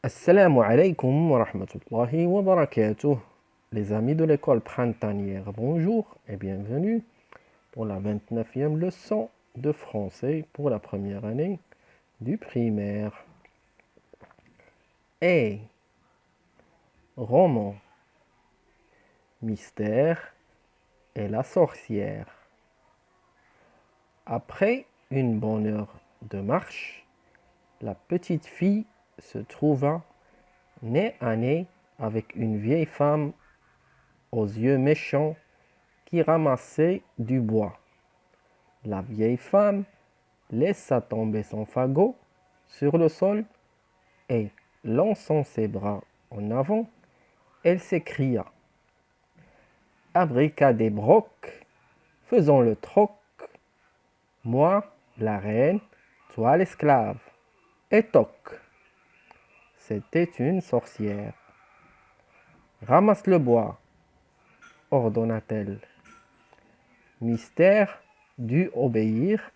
Assalamu alaikum wa rahmatullahi wa barakatuh. Les amis de l'école printanière, bonjour et bienvenue pour la 29e leçon de français pour la première année du primaire. Et roman, mystère et la sorcière. Après une bonne heure de marche, la petite fille se trouva nez à nez avec une vieille femme aux yeux méchants qui ramassait du bois. La vieille femme laissa tomber son fagot sur le sol et, lançant ses bras en avant, elle s'écria: Abricadabroc, faisons le troc, moi la reine, toi l'esclave. Et toc! C'était une sorcière. Ramasse le bois, ordonna-t-elle. Mystère dut obéir,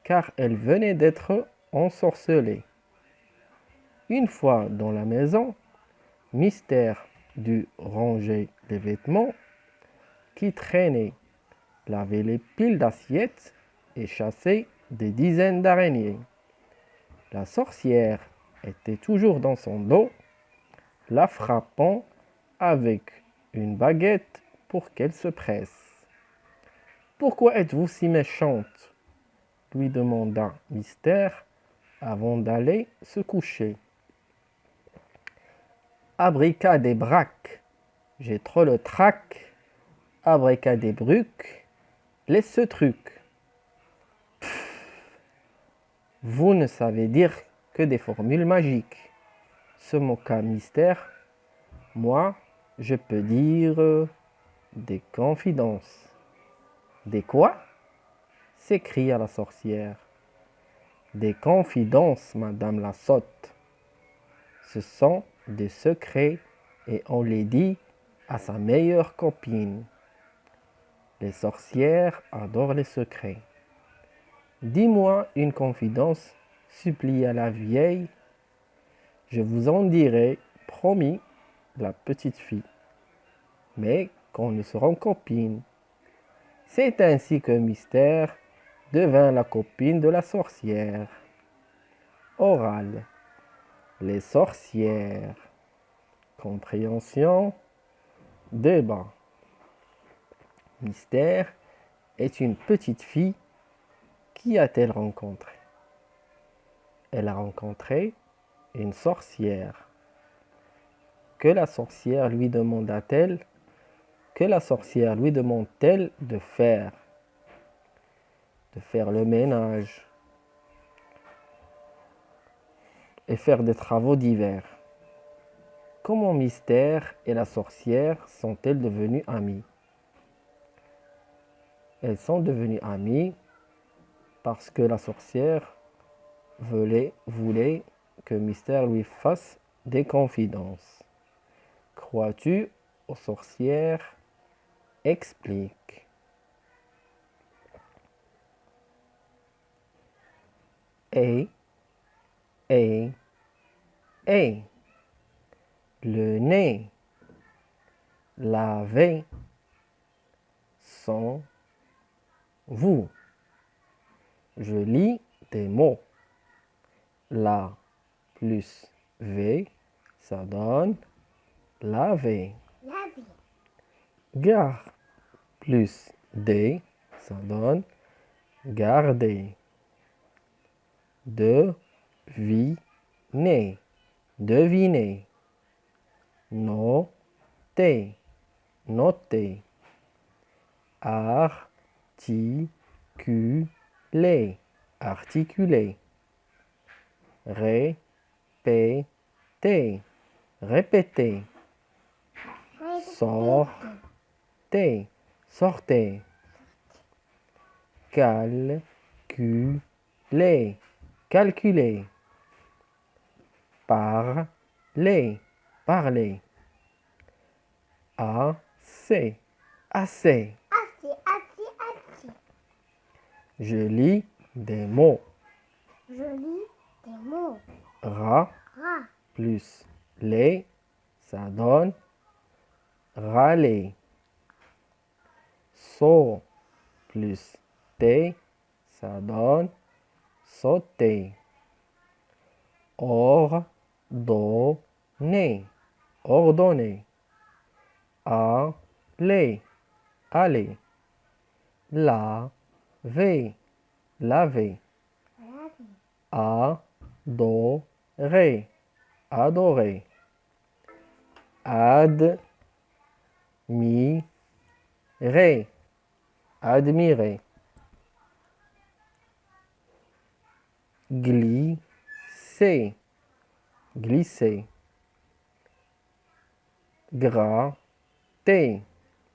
car elle venait d'être ensorcelée. Une fois dans la maison, Mystère dut ranger les vêtements qui traînaient, laver les piles d'assiettes et chasser des dizaines d'araignées. La sorcière était toujours dans son dos, la frappant avec une baguette pour qu'elle se presse. « Pourquoi êtes-vous si méchante ?» lui demanda Mystère avant d'aller se coucher. « Abricadabраc, j'ai trop le trac. Abricadabruc, laisse ce truc. »« Vous ne savez dire que des formules magiques, » se moqua Mystère. « Moi, je peux dire des confidences. »« Des quoi ?» s'écria la sorcière. « Des confidences, madame la sotte. Ce sont des secrets et on les dit à sa meilleure copine. Les sorcières adorent les secrets. Dis-moi une confidence, supplia la vieille. Je vous en dirai, promis, la petite fille. Mais quand nous serons copines. C'est ainsi que Mystère devint la copine de la sorcière. Oral. Les sorcières. Compréhension. Débat. Mystère est une petite fille. Qui a-t-elle rencontré? Elle a rencontré une sorcière. Que la sorcière lui demanda-t-elle? Que la sorcière lui demande-t-elle de faire? De faire le ménage et faire des travaux divers. Comment Mystère et la sorcière sont-elles devenues amies? Elles sont devenues amies parce que la sorcière voulait que Mystère lui fasse des confidences. Crois-tu aux sorcières? Explique. Et, le nez, laver, sans vous. Je lis des mots. La plus V, ça donne laver. Gare plus D, ça donne garder. Deviner, deviner. Noter, noter. Articuler, articuler. Répéter, répéter. Sortez, sortez. Calculer, calculer. Parler, parler. Assez, assez. Je lis des mots. Je lis des mots. Ra, Ra, plus les, ça donne râler. So plus te, ça donne sauter. Ordonner, ordonner. Aller, aller. Laver, laver. Adorer, adorer. Admirer, admirer. Glisser, glisser. Gratter,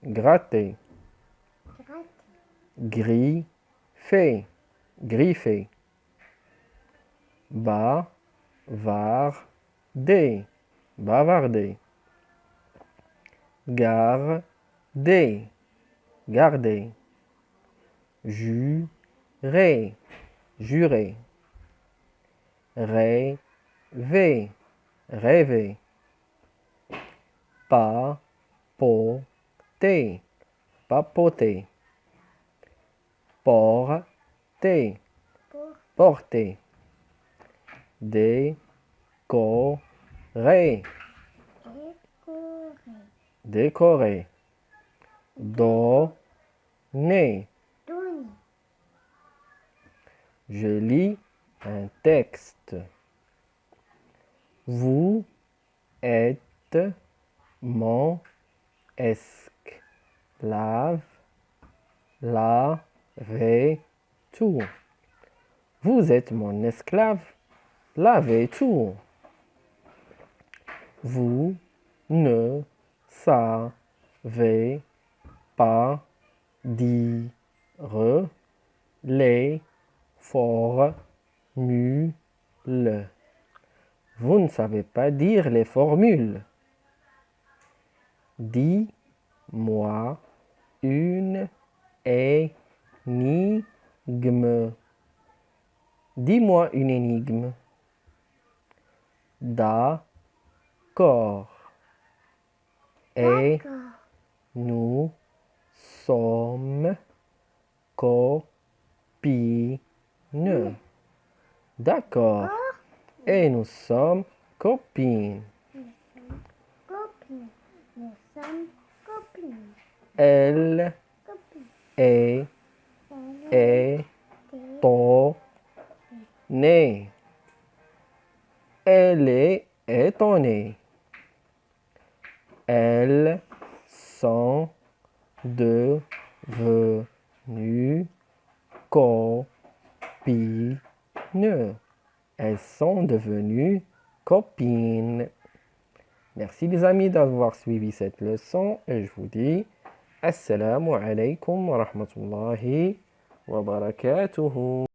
gratter. Griffer, griffer. Bavarder, bavarder. Garder, garder. Jurer, jurer. Rêver, rêver. Papoter, papoter. Porter, porter. Décorer, décorer. Donner. Je lis un texte. Vous êtes mon esclave. Lavez tout. Vous êtes mon esclave. Lavez tout. Vous ne savez pas dire les formules. Vous ne savez pas dire les formules. Dis-moi une énigme. Dis-moi une énigme. D'accord. Et nous sommes copines. D'accord. Et nous sommes copines. Nous sommes copines. Elle est étonnée. Elle est étonnée. Elles sont devenues copines. Elles sont devenues copines. Merci les amis d'avoir suivi cette leçon et je vous dis Assalamu alaikum wa rahmatullahi wa barakatuhu.